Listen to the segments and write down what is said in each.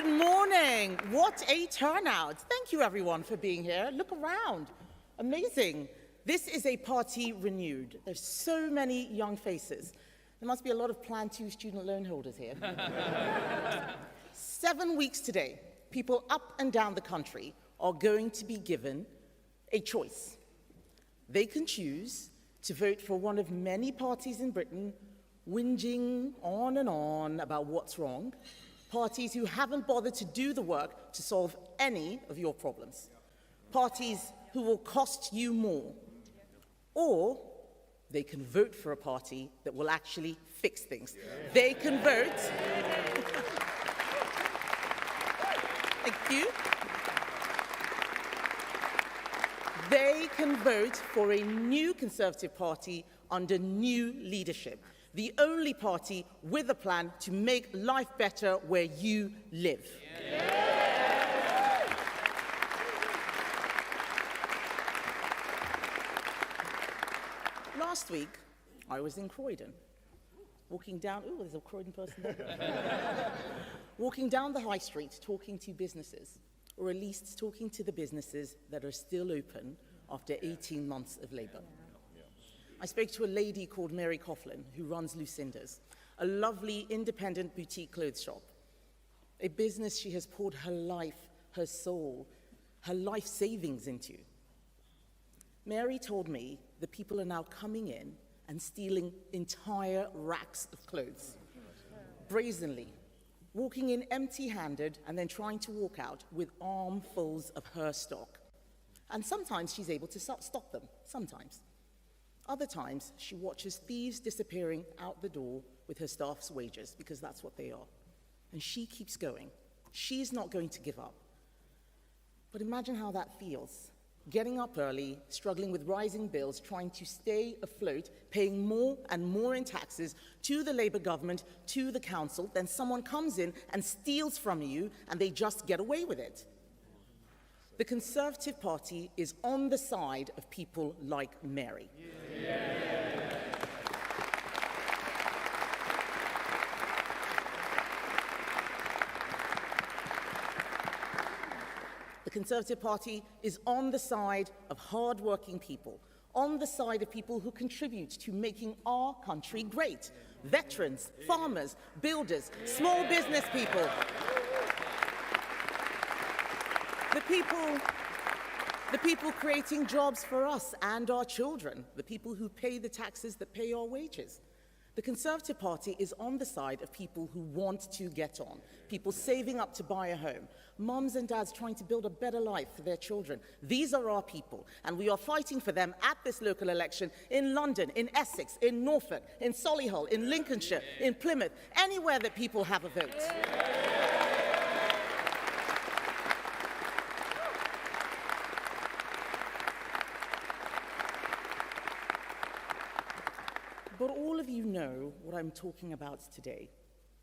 morning. What a turnout. Thank you, everyone, for being here. Look around. Amazing. This is a party renewed. There's so many young faces. There must be a lot of Plan 2 student loan holders here. 7 weeks today, people up and down the country are going to be given a choice. They can choose to vote for one of many parties in Britain whinging on and on about what's wrong, parties who haven't bothered to do the work to solve any of your problems, parties who will cost you more, or they can vote for a party that will actually fix things. They can vote. Thank you. They can vote for a new Conservative Party under new leadership, the only party with a plan to make life better where you live. Last week, I was in Croydon, walking down, oh, there's a Croydon person there. Walking down the high street, talking to businesses, or at least talking to the businesses that are still open after 18 months of labour. I spoke to a lady called Mary Coughlin, who runs Lucinda's, a lovely independent boutique clothes shop, a business she has poured her life, her soul, her life savings into. Mary told me that people are now coming in and stealing entire racks of clothes, brazenly, walking in empty-handed and then trying to walk out with armfuls of her stock. And sometimes she's able to stop them, sometimes. Other times, she watches thieves disappearing out the door with her staff's wages, because that's what they are. And she keeps going. She's not going to give up. But imagine how that feels. Getting up early, struggling with rising bills, trying to stay afloat, paying more and more in taxes to the Labour government, to the council, then someone comes in and steals from you and they just get away with it. The Conservative Party is on the side of people like Mary. The Conservative Party is on the side of hard-working people, on the side of people who contribute to making our country great. Veterans, farmers, builders, small business people. The people creating jobs for us and our children, the people who pay the taxes that pay our wages. The Conservative Party is on the side of people who want to get on, people saving up to buy a home, mums and dads trying to build a better life for their children. These are our people, and we are fighting for them at this local election in London, in Essex, in Norfolk, in Solihull, in Lincolnshire, in Plymouth, anywhere that people have a vote. But all of you know what I'm talking about today.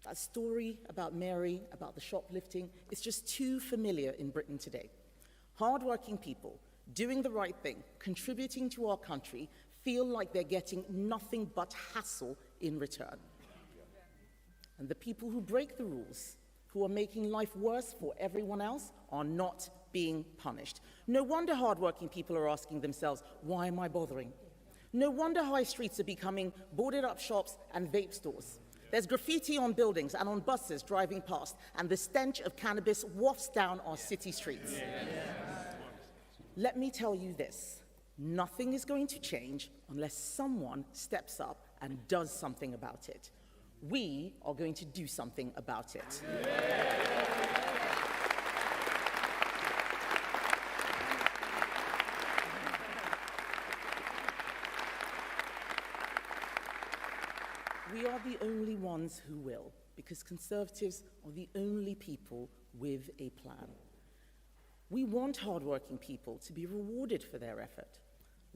That story about Mary, about the shoplifting, is just too familiar in Britain today. Hard-working people, doing the right thing, contributing to our country, feel like they're getting nothing but hassle in return. And the people who break the rules, who are making life worse for everyone else, are not being punished. No wonder hard-working people are asking themselves, why am I bothering? No wonder high streets are becoming boarded-up shops and vape stores. There's graffiti on buildings and on buses driving past, and the stench of cannabis wafts down our city streets. Let me tell you this. Nothing is going to change unless someone steps up and does something about it. We are going to do something about it. We are the only ones who will, because Conservatives are the only people with a plan. We want hard-working people to be rewarded for their effort.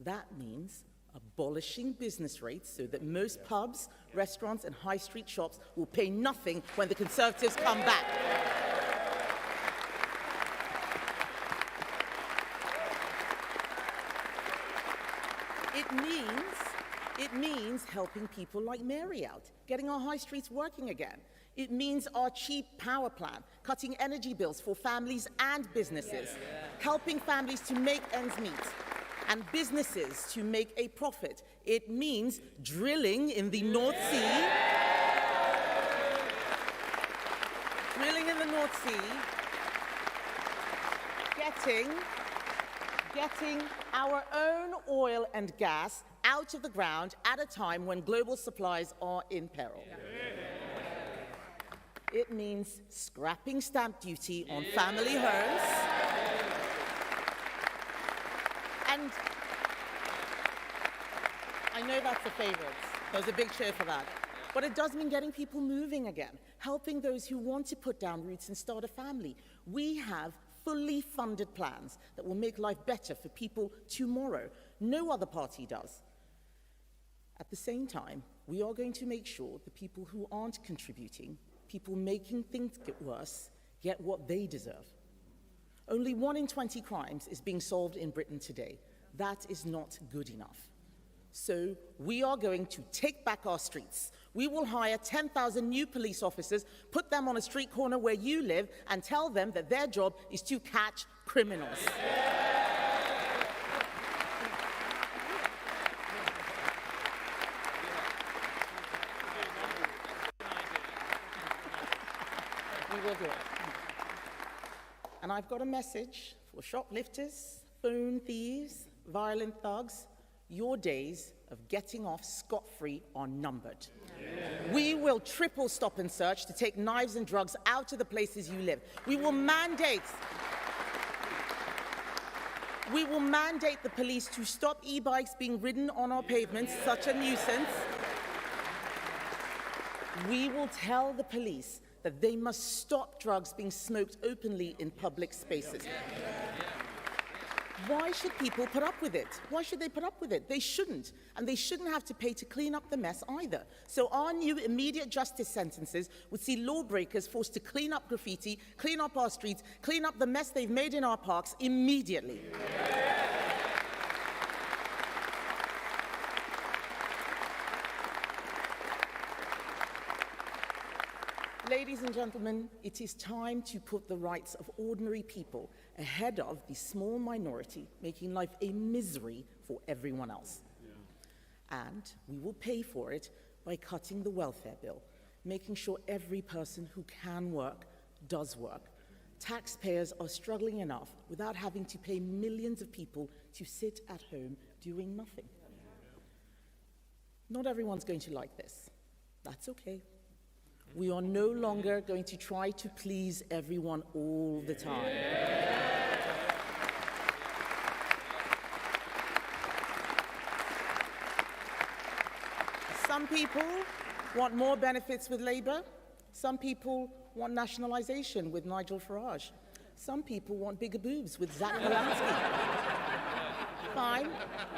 That means abolishing business rates so that most pubs, restaurants and high street shops will pay nothing when the Conservatives come back. It means helping people like Mary out, getting our high streets working again. It means our cheap power plan, cutting energy bills for families and businesses, helping families to make ends meet, and businesses to make a profit. It means drilling in the North Sea, getting our own oil and gas out of the ground at a time when global supplies are in peril. It means scrapping stamp duty on family homes. And I know that's a favorite. There's a big cheer for that. But it does mean getting people moving again, helping those who want to put down roots and start a family. We have fully funded plans that will make life better for people tomorrow. No other party does. At the same time, we are going to make sure the people who aren't contributing, people making things get worse, get what they deserve. Only 1 in 20 crimes is being solved in Britain today. That is not good enough. So we are going to take back our streets. We will hire 10,000 new police officers, put them on a street corner where you live, and tell them that their job is to catch criminals. We will do it. And I've got a message for shoplifters, phone thieves, violent thugs. Your days of getting off scot-free are numbered. We will triple stop and search to take knives and drugs out of the places you live. We will mandate the police to stop e-bikes being ridden on our pavements, such a nuisance. We will tell the police that they must stop drugs being smoked openly in public spaces. Why should people put up with it? Why should they put up with it? They shouldn't. And they shouldn't have to pay to clean up the mess either. So our new immediate justice sentences would see lawbreakers forced to clean up graffiti, clean up our streets, clean up the mess they've made in our parks immediately. Ladies and gentlemen, it is time to put the rights of ordinary people ahead of the small minority, making life a misery for everyone else. And we will pay for it by cutting the welfare bill, making sure every person who can work does work. Taxpayers are struggling enough without having to pay millions of people to sit at home doing nothing. Not everyone's going to like this. That's okay. We are no longer going to try to please everyone all the time. Some people want more benefits with Labour. Some people want nationalisation with Nigel Farage. Some people want bigger boobs with Zach Polanski. Fine,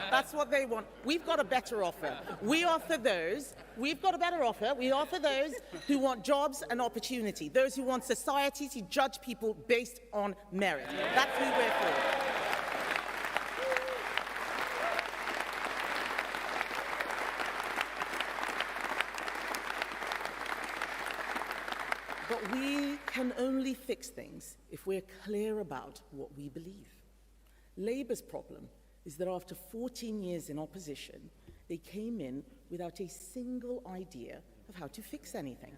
that's what they want. We've got a better offer. We offer those. We've got a better offer. We offer those who want jobs and opportunity, those who want society to judge people based on merit. That's who we're for. But we can only fix things if we're clear about what we believe. Labour's problem is that after 14 years in opposition, they came in without a single idea of how to fix anything.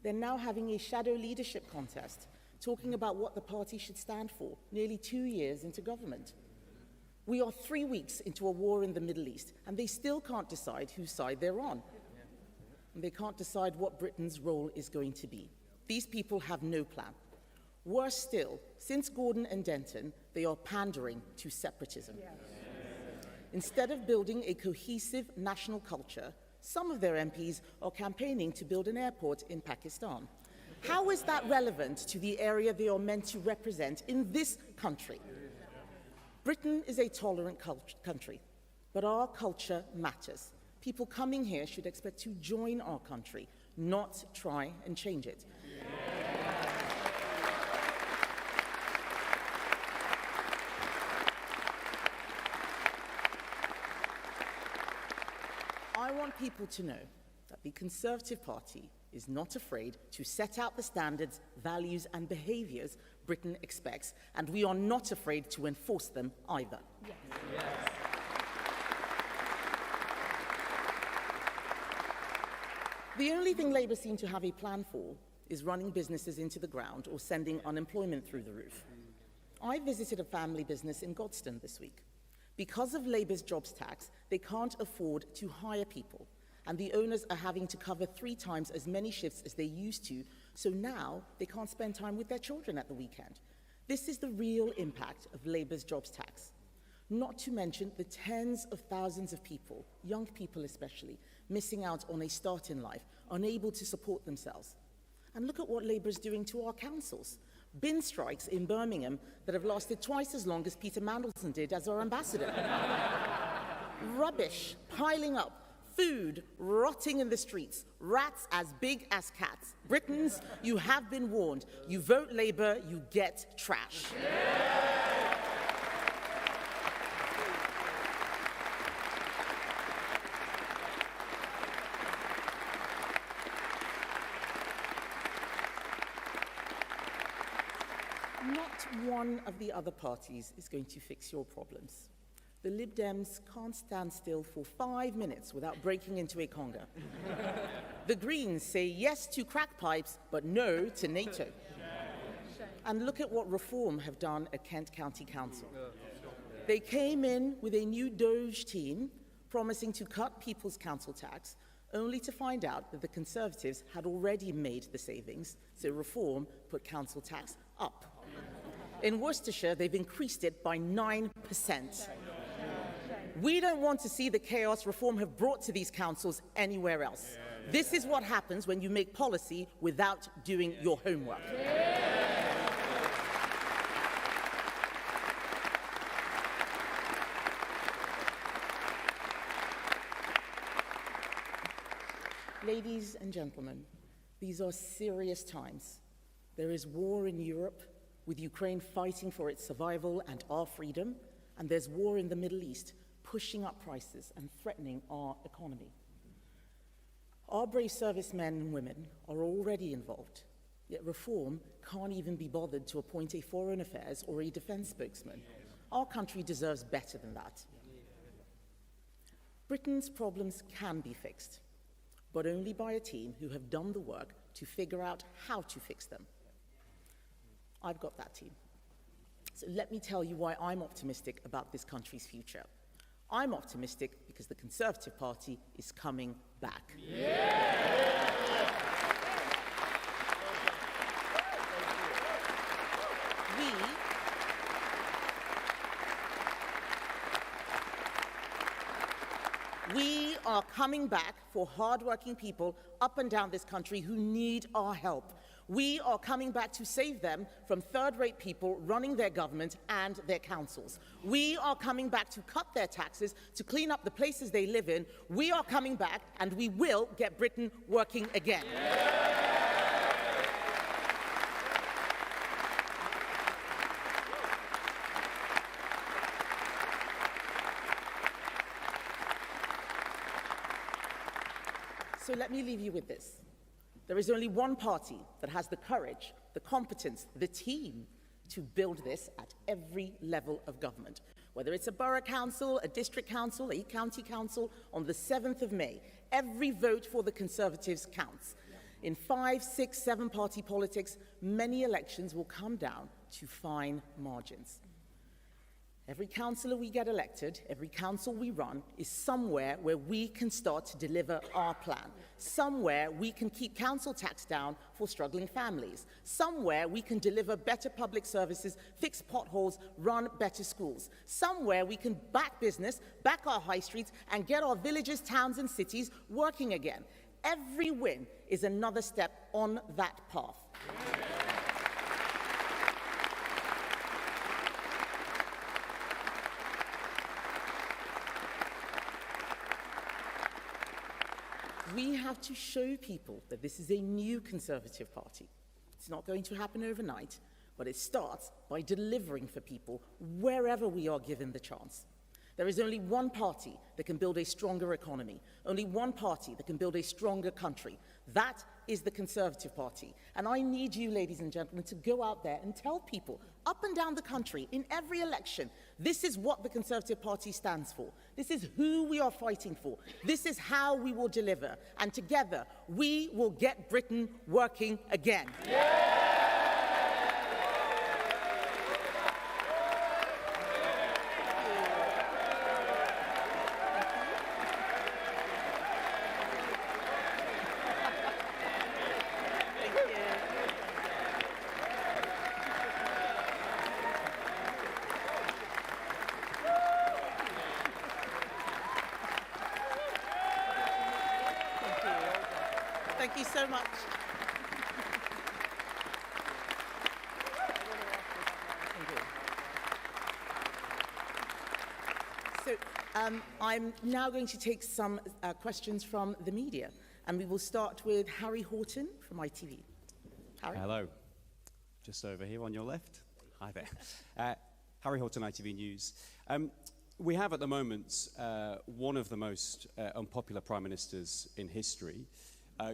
They're now having a shadow leadership contest, talking about what the party should stand for, nearly 2 years into government. We are 3 weeks into a war in the Middle East, and they still can't decide whose side they're on. And they can't decide what Britain's role is going to be. These people have no plan. Worse still, since Gordon and Denton, they are pandering to separatism. Instead of building a cohesive national culture, some of their MPs are campaigning to build an airport in Pakistan. How is that relevant to the area they are meant to represent in this country? Britain is a tolerant country, but our culture matters. People coming here should expect to join our country, not try and change it. I want people to know that the Conservative Party is not afraid to set out the standards, values, and behaviours Britain expects, and we are not afraid to enforce them either. Yes. Yes. The only thing Labour seem to have a plan for is running businesses into the ground or sending unemployment through the roof. I visited a family business in Godstone this week. Because of Labour's jobs tax, they can't afford to hire people, and the owners are having to cover 3 times as many shifts as they used to, so now they can't spend time with their children at the weekend. This is the real impact of Labour's jobs tax. Not to mention the tens of thousands of people, young people especially, missing out on a start in life, unable to support themselves. And look at what Labour is doing to our councils. Bin strikes in Birmingham that have lasted twice as long as Peter Mandelson did as our ambassador. Rubbish piling up, food rotting in the streets, rats as big as cats. Britons, you have been warned. You vote Labour, you get trash. Not one of the other parties is going to fix your problems. The Lib Dems can't stand still for 5 minutes without breaking into a conga. The Greens say yes to crack pipes, but no to NATO. And look at what Reform have done at Kent County Council. They came in with a new Doge team promising to cut people's council tax, only to find out that the Conservatives had already made the savings, so Reform put council tax up. In Worcestershire, they've increased it by 9%. We don't want to see the chaos Reform have brought to these councils anywhere else. This is what happens when you make policy without doing your homework. Ladies and gentlemen, these are serious times. There is war in Europe, with Ukraine fighting for its survival and our freedom, and there's war in the Middle East, pushing up prices and threatening our economy. Our brave servicemen and women are already involved, yet Reform can't even be bothered to appoint a foreign affairs or a defence spokesman. Our country deserves better than that. Britain's problems can be fixed, but only by a team who have done the work to figure out how to fix them. I've got that team. So let me tell you why I'm optimistic about this country's future. I'm optimistic because the Conservative Party is coming back. We are coming back for hard-working people up and down this country who need our help. We are coming back to save them from third-rate people running their government and their councils. We are coming back to cut their taxes, to clean up the places they live in. We are coming back, and we will get Britain working again. So let me leave you with this. There is only one party that has the courage, the competence, the team to build this at every level of government. Whether it's a borough council, a district council, a county council, on the 7th of May, every vote for the Conservatives counts. In 5, 6, 7-party politics, many elections will come down to fine margins. Every councillor we get elected, every council we run, is somewhere where we can start to deliver our plan. Somewhere we can keep council tax down for struggling families. Somewhere we can deliver better public services, fix potholes, run better schools. Somewhere we can back business, back our high streets, and get our villages, towns, and cities working again. Every win is another step on that path. We have to show people that this is a new Conservative Party. It's not going to happen overnight, but it starts by delivering for people wherever we are given the chance. There is only one party that can build a stronger economy, only one party that can build a stronger country. That is the Conservative Party. And I need you, ladies and gentlemen, to go out there and tell people up and down the country, in every election, this is what the Conservative Party stands for. This is who we are fighting for. This is how we will deliver. And together, we will get Britain working again. Thank you so much. So I'm now going to take some questions from the media, and we will start with Harry Horton from ITV. Harry? Hello. Just over here on your left. Hi there. Harry Horton, ITV News. We have at the moment one of the most unpopular prime ministers in history.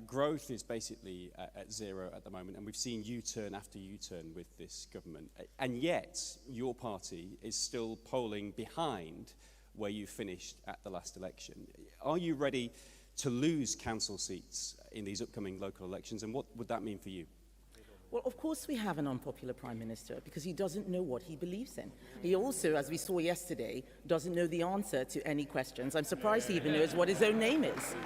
Growth is basically at zero at the moment, and we've seen U-turn after U-turn with this government. And yet, your party is still polling behind where you finished at the last election. Are you ready to lose council seats in these upcoming local elections, and what would that mean for you? Well, of course we have an unpopular Prime Minister because he doesn't know what he believes in. He also, as we saw yesterday, doesn't know the answer to any questions. I'm surprised he even knows what his own name is.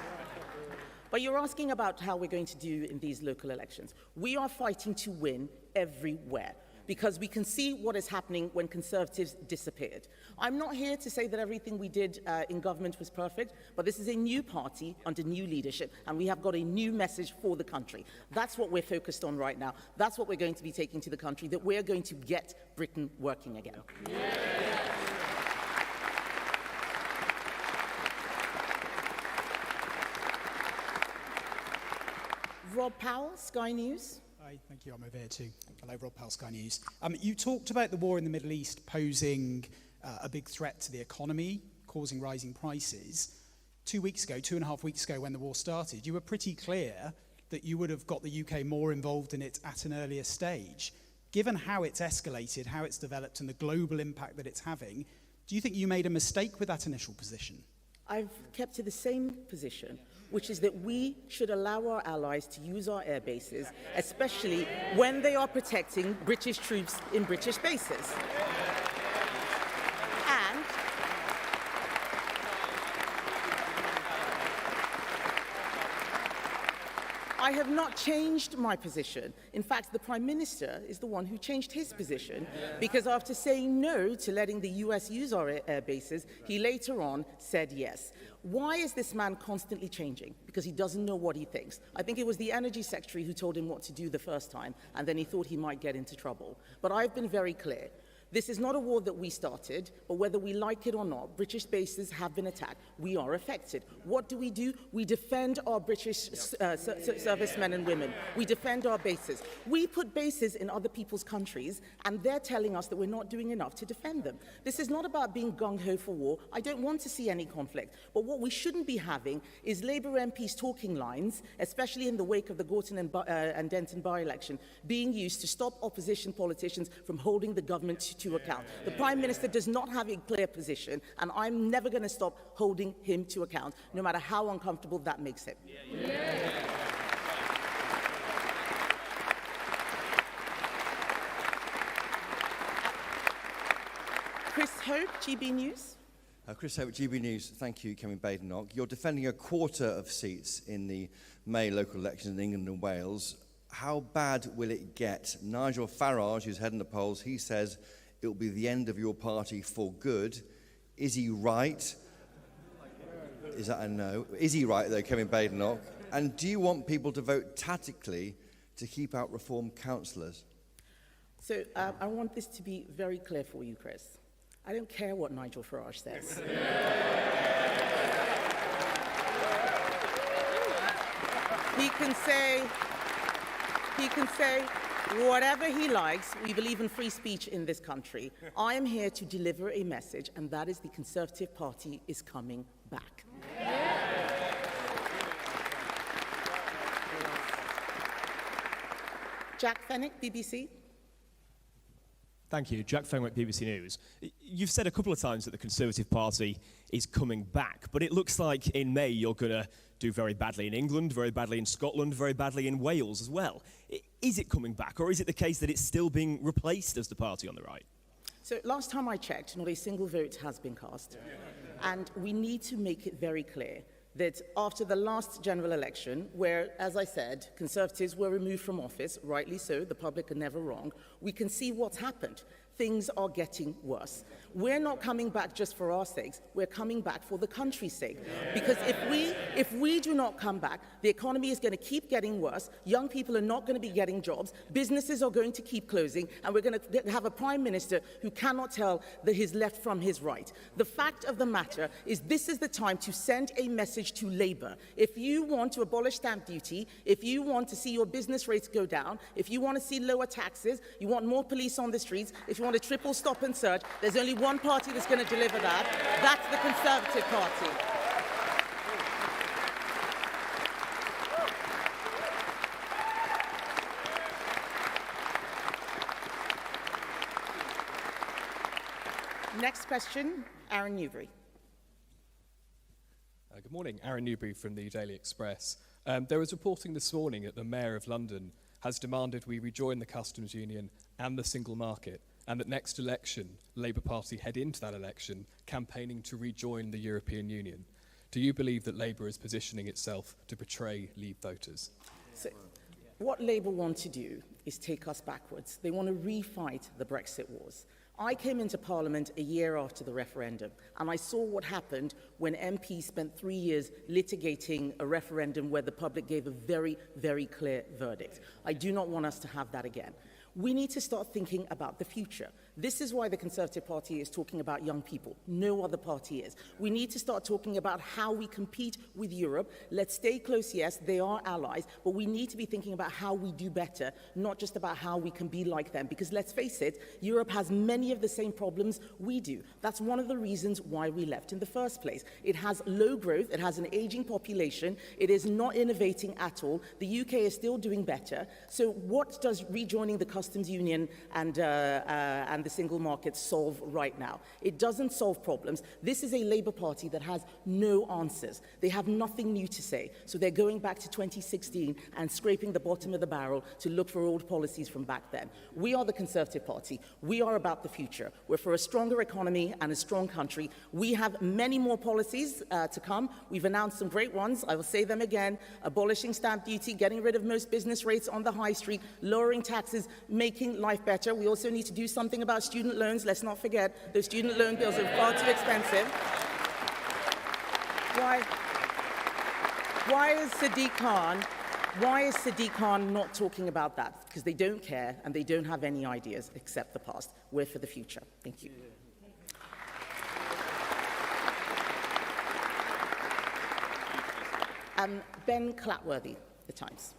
But you're asking about how we're going to do in these local elections. We are fighting to win everywhere because we can see what is happening when Conservatives disappeared. I'm not here to say that everything we did in government was perfect, but this is a new party under new leadership, and we have got a new message for the country. That's what we're focused on right now. That's what we're going to be taking to the country, that we're going to get Britain working again. Rob Powell, Sky News. Hi, thank you. I'm over here too. Hello, Rob Powell, Sky News. You talked about the war in the Middle East posing a big threat to the economy, causing rising prices. 2 weeks ago, 2.5 weeks ago, when the war started, you were pretty clear that you would have got the UK more involved in it at an earlier stage. Given how it's escalated, how it's developed, and the global impact that it's having, do you think you made a mistake with that initial position? I've kept to the same position, which is that we should allow our allies to use our air bases, especially when they are protecting British troops in British bases. And I have not changed my position. In fact, the Prime Minister is the one who changed his position, because after saying no to letting the US use our air bases, he later on said yes. Why is this man constantly changing? Because he doesn't know what he thinks. I think it was the Energy Secretary who told him what to do the first time, and then he thought he might get into trouble. But I've been very clear. This is not a war that we started, but whether we like it or not, British bases have been attacked. We are affected. What do? We defend our British servicemen and women. We defend our bases. We put bases in other people's countries, and they're telling us that we're not doing enough to defend them. This is not about being gung-ho for war. I don't want to see any conflict. But what we shouldn't be having is Labour MPs talking lines, especially in the wake of the Gorton and Denton by-election, being used to stop opposition politicians from holding the government to account. The Prime Minister does not have a clear position, and I'm never going to stop holding him to account, no matter how uncomfortable that makes him. Chris Hope, GB News. Chris Hope, GB News. Thank you, Kemi Badenoch. You're defending a quarter of seats in the May local elections in England and Wales. How bad will it get? Nigel Farage, who's heading the polls, he says it will be the end of your party for good. Is he right? Is that a no? Is he right, though, Kemi Badenoch? And do you want people to vote tactically to keep out reform councillors? So I want this to be very clear for you, Chris. I don't care what Nigel Farage says. He can say whatever he likes. We believe in free speech in this country. I am here to deliver a message, and that is the Conservative Party is coming back. Jack Fenwick, BBC. Thank you. Jack Fenwick, BBC News. You've said a couple of times that the Conservative Party is coming back, but it looks like in May you're going to do very badly in England, very badly in Scotland, very badly in Wales as well. Is it coming back, or is it the case that it's still being replaced as the party on the right? So last time I checked, not a single vote has been cast. And we need to make it very clear that after the last general election, where, as I said, Conservatives were removed from office, rightly so, the public are never wrong, we can see what's happened. Things are getting worse. We're not coming back just for our sakes, we're coming back for the country's sake. Because if we do not come back, the economy is going to keep getting worse, young people are not going to be getting jobs, businesses are going to keep closing, and we're going to have a Prime Minister who cannot tell his left from his right. The fact of the matter is this is the time to send a message to Labour. If you want to abolish stamp duty, if you want to see your business rates go down, if you want to see lower taxes, you want more police on the streets, if you want a triple stop and search, there's only one party that's going to deliver that. That's the Conservative Party. Next question, Aaron Newbury. Good morning, Aaron Newbury from the Daily Express. There was reporting this morning that the Mayor of London has demanded we rejoin the customs union and the single market, and that next election, Labour Party head into that election campaigning to rejoin the European Union. Do you believe that Labour is positioning itself to betray Leave voters? So, what Labour want to do is take us backwards. They want to refight the Brexit wars. I came into Parliament a year after the referendum, and I saw what happened when MPs spent 3 years litigating a referendum where the public gave a very, very clear verdict. I do not want us to have that again. We need to start thinking about the future. This is why the Conservative Party is talking about young people. No other party is. We need to start talking about how we compete with Europe. Let's stay close, yes, they are allies, but we need to be thinking about how we do better, not just about how we can be like them. Because let's face it, Europe has many of the same problems we do. That's one of the reasons why we left in the first place. It has low growth, it has an aging population, it is not innovating at all. The UK is still doing better. So what does rejoining the customs union and the single market solve right now? It doesn't solve problems. This is a Labour Party that has no answers. They have nothing new to say. So they're going back to 2016 and scraping the bottom of the barrel to look for old policies from back then. We are the Conservative Party. We are about the future. We're for a stronger economy and a strong country. We have many more policies to come. We've announced some great ones. I will say them again. Abolishing stamp duty, getting rid of most business rates on the high street, lowering taxes, making life better. We also need to do something about student loans. Let's not forget those student loan bills are far too expensive. Why is Sadiq Khan not talking about that? Because they don't care and they don't have any ideas except the past. We're for the future. Thank you. Ben Clatworthy, The Times.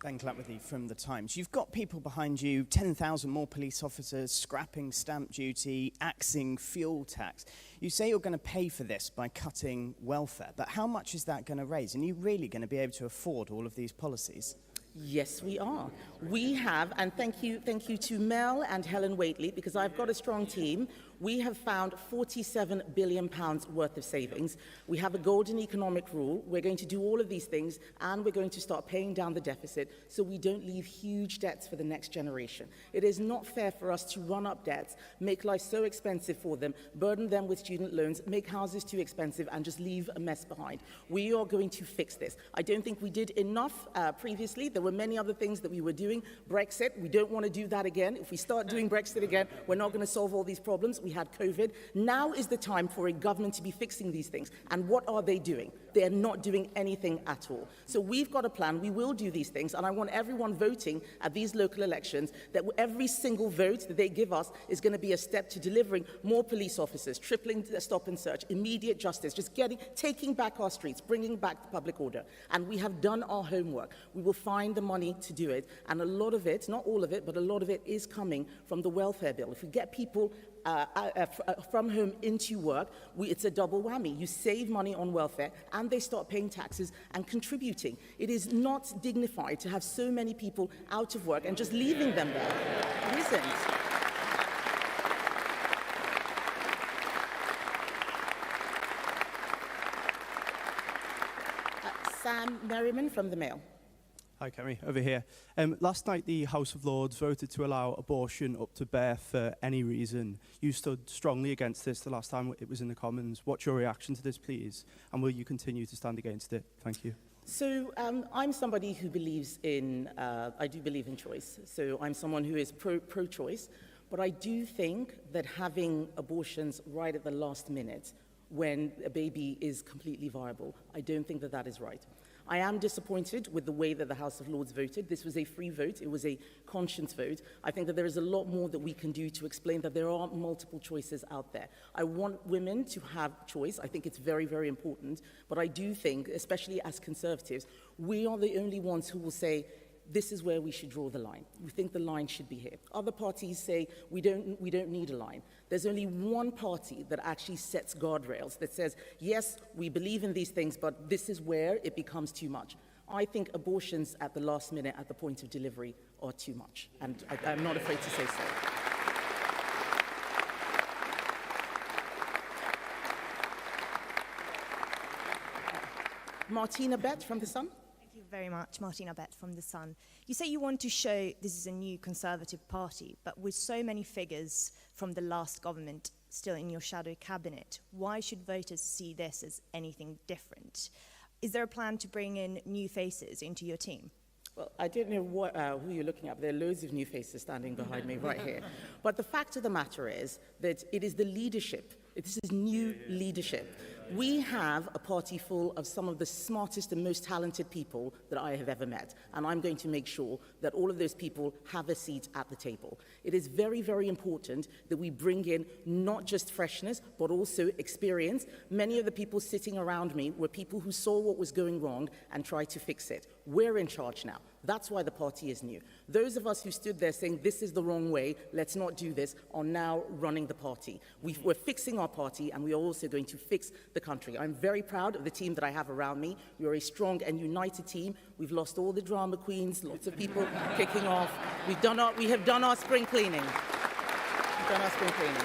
Ben Clatworthy from The Times. You've got people behind you, 10,000 more police officers, scrapping stamp duty, axing fuel tax. You say you're going to pay for this by cutting welfare, but how much is that going to raise? And are you really going to be able to afford all of these policies? Yes, we are. We have, and thank you to Mel and Helen Waitley, because I've got a strong team. We have found £47 billion worth of savings. We have a golden economic rule. We're going to do all of these things, and we're going to start paying down the deficit so we don't leave huge debts for the next generation. It is not fair for us to run up debts, make life so expensive for them, burden them with student loans, make houses too expensive, and just leave a mess behind. We are going to fix this. I don't think we did enough previously. There were many other things that we were doing. Brexit, we don't want to do that again. If we start doing Brexit again, we're not going to solve all these problems. We had COVID. Now is the time for a government to be fixing these things. And what are they doing? They are not doing anything at all. So we've got a plan. We will do these things. And I want everyone voting at these local elections that every single vote that they give us is going to be a step to delivering more police officers, tripling the stop and search, immediate justice, just taking back our streets, bringing back the public order. And we have done our homework. We will find the money to do it. And a lot of it, not all of it, but a lot of it is coming from the welfare bill. If we get people from home into work, it's a double whammy. You save money on welfare and they start paying taxes and contributing. It is not dignified to have so many people out of work and just leaving them there. It isn't. Sam Merriman from the Mail. Hi, Kemi, over here. Last night, the House of Lords voted to allow abortion up to birth for any reason. You stood strongly against this the last time it was in the Commons. What's your reaction to this, please? And will you continue to stand against it? Thank you. So I'm somebody who believes in, I do believe in choice. So I'm someone who is pro-choice. But I do think that having abortions right at the last minute when a baby is completely viable, I don't think that that is right. I am disappointed with the way that the House of Lords voted. This was a free vote. It was a conscience vote. I think that there is a lot more that we can do to explain that there are multiple choices out there. I want women to have choice. I think it's very, very important. But I do think, especially as Conservatives, we are the only ones who will say, this is where we should draw the line. We think the line should be here. Other parties say we don't need a line. There's only one party that actually sets guardrails, that says, yes, we believe in these things, but this is where it becomes too much. I think abortions at the last minute, at the point of delivery, are too much. And I'm not afraid to say so. Martina Bett from The Sun. Thank you very much, Martina Bett from The Sun. You say you want to show this is a new Conservative party, but with so many figures from the last government still in your shadow cabinet, why should voters see this as anything different? Is there a plan to bring in new faces into your team? Well, I don't know who you're looking at, but there are loads of new faces standing behind me right here. But the fact of the matter is that it is the leadership. This is new leadership. We have a party full of some of the smartest and most talented people that I have ever met, and I'm going to make sure that all of those people have a seat at the table. It is very, very important that we bring in not just freshness, but also experience. Many of the people sitting around me were people who saw what was going wrong and tried to fix it. We're in charge now. That's why the party is new. Those of us who stood there saying, this is the wrong way, let's not do this, are now running the party. We're fixing our party, and we are also going to fix the country. I'm very proud of the team that I have around me. You're a strong and united team. We've lost all the drama queens, lots of people kicking off. We have done our spring cleaning. We've done our spring cleaning.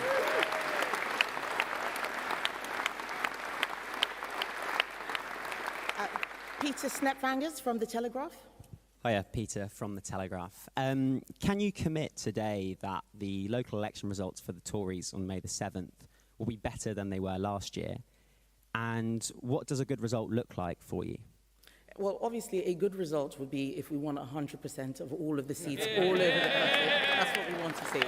Peter Snepvangers from The Telegraph. Hiya, Peter from The Telegraph. Can you commit today that the local election results for the Tories on May the 7th will be better than they were last year? And what does a good result look like for you? Well, obviously, a good result would be if we won 100% of all of the seats all over the country. That's what we want to see.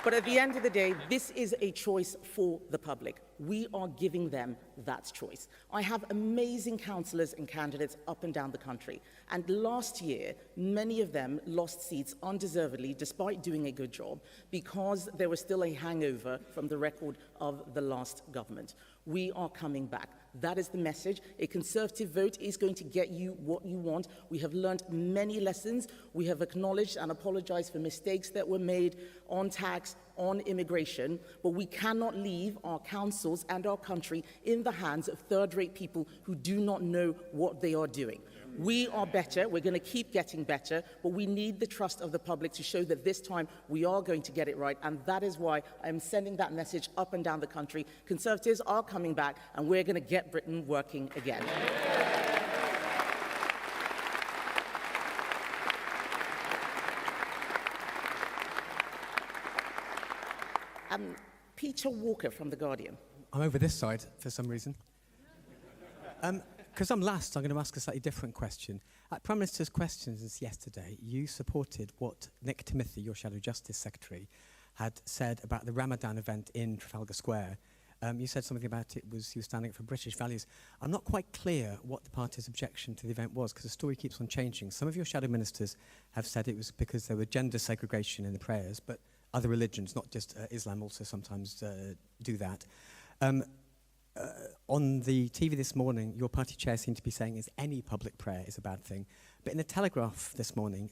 But at the end of the day, this is a choice for the public. We are giving them that choice. I have amazing councillors and candidates up and down the country. And last year, many of them lost seats undeservedly, despite doing a good job, because there was still a hangover from the record of the last government. We are coming back. That is the message. A Conservative vote is going to get you what you want. We have learned many lessons. We have acknowledged and apologized for mistakes that were made on tax, on immigration, but we cannot leave our councils and our country in the hands of third-rate people who do not know what they are doing. We are better. We're going to keep getting better, but we need the trust of the public to show that this time we are going to get it right, and that is why I'm sending that message up and down the country. Conservatives are coming back, and we're going to get Britain working again. Peter Walker from The Guardian. I'm over this side for some reason. Because I'm last, I'm going to ask a slightly different question. At Prime Minister's questions yesterday, you supported what Nick Timothy, your Shadow Justice Secretary, had said about the Ramadan event in Trafalgar Square. You said something about it was you standing up for British values. I'm not quite clear what the party's objection to the event was, because the story keeps on changing. Some of your shadow ministers have said it was because there were gender segregation in the prayers, but other religions, not just Islam, also sometimes do that. On the TV this morning, your party chair seemed to be saying is any public prayer is a bad thing. But in the Telegraph this morning,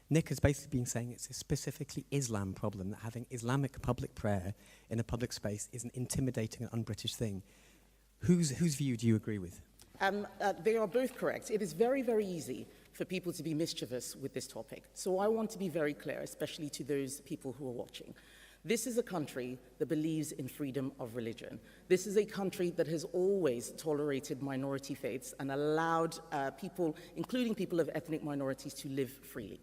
Nick has basically been saying it's a specifically Islam problem, that having Islamic public prayer in a public space is an intimidating and un-British thing. Whose view do you agree with? They are both correct. It is very, very easy for people to be mischievous with this topic. So I want to be very clear, especially to those people who are watching. This is a country that believes in freedom of religion. This is a country that has always tolerated minority faiths and allowed people, including people of ethnic minorities, to live freely.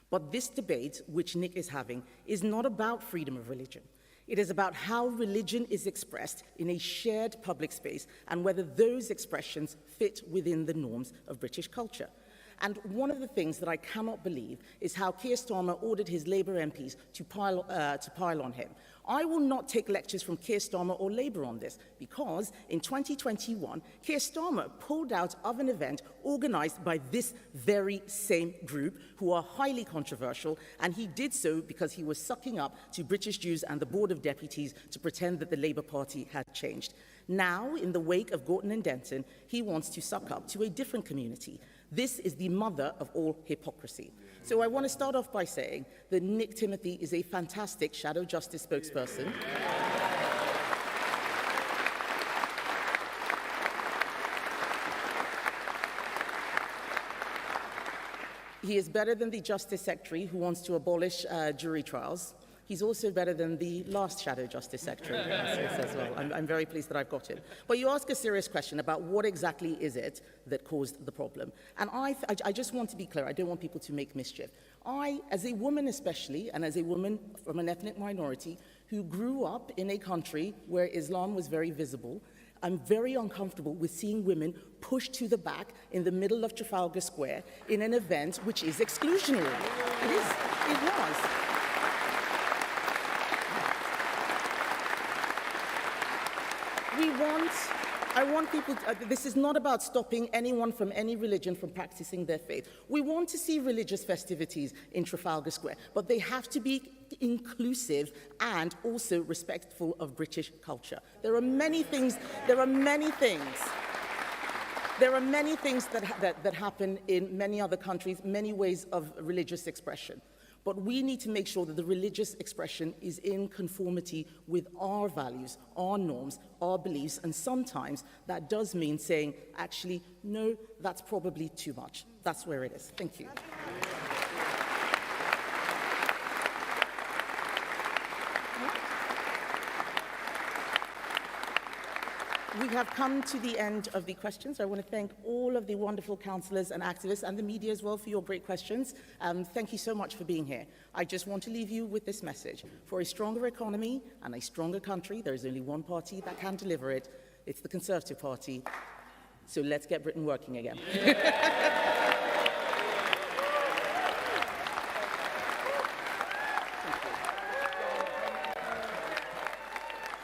But this debate, which Nick is having, is not about freedom of religion. It is about how religion is expressed in a shared public space and whether those expressions fit within the norms of British culture. And one of the things that I cannot believe is how Keir Starmer ordered his Labour MPs to pile on him. I will not take lectures from Keir Starmer or Labour on this, because in 2021, Keir Starmer pulled out of an event organised by this very same group, who are highly controversial, and he did so because he was sucking up to British Jews and the Board of Deputies to pretend that the Labour Party had changed. Now, in the wake of Gorton and Denton, he wants to suck up to a different community. This is the mother of all hypocrisy. So I want to start off by saying that Nick Timothy is a fantastic shadow justice spokesperson. He is better than the Justice Secretary who wants to abolish jury trials. He's also better than the last Shadow Justice Secretary as well. I'm very pleased that I've got him. But you ask a serious question about what exactly is it that caused the problem. And I just want to be clear. I don't want people to make mischief. I, as a woman especially, and as a woman from an ethnic minority who grew up in a country where Islam was very visible, I'm very uncomfortable with seeing women pushed to the back in the middle of Trafalgar Square in an event which is exclusionary. It is. It was. I want people, this is not about stopping anyone from any religion from practicing their faith. We want to see religious festivities in Trafalgar Square, but they have to be inclusive and also respectful of British culture. There are many things that happen in many other countries, many ways of religious expression. But we need to make sure that the religious expression is in conformity with our values, our norms, our beliefs, and sometimes that does mean saying, actually, no, that's probably too much. That's where it is. Thank you. We have come to the end of the questions. I want to thank all of the wonderful councillors and activists and the media as well for your great questions. Thank you so much for being here. I just want to leave you with this message. For a stronger economy and a stronger country, there is only one party that can deliver it. It's the Conservative Party. So let's get Britain working again.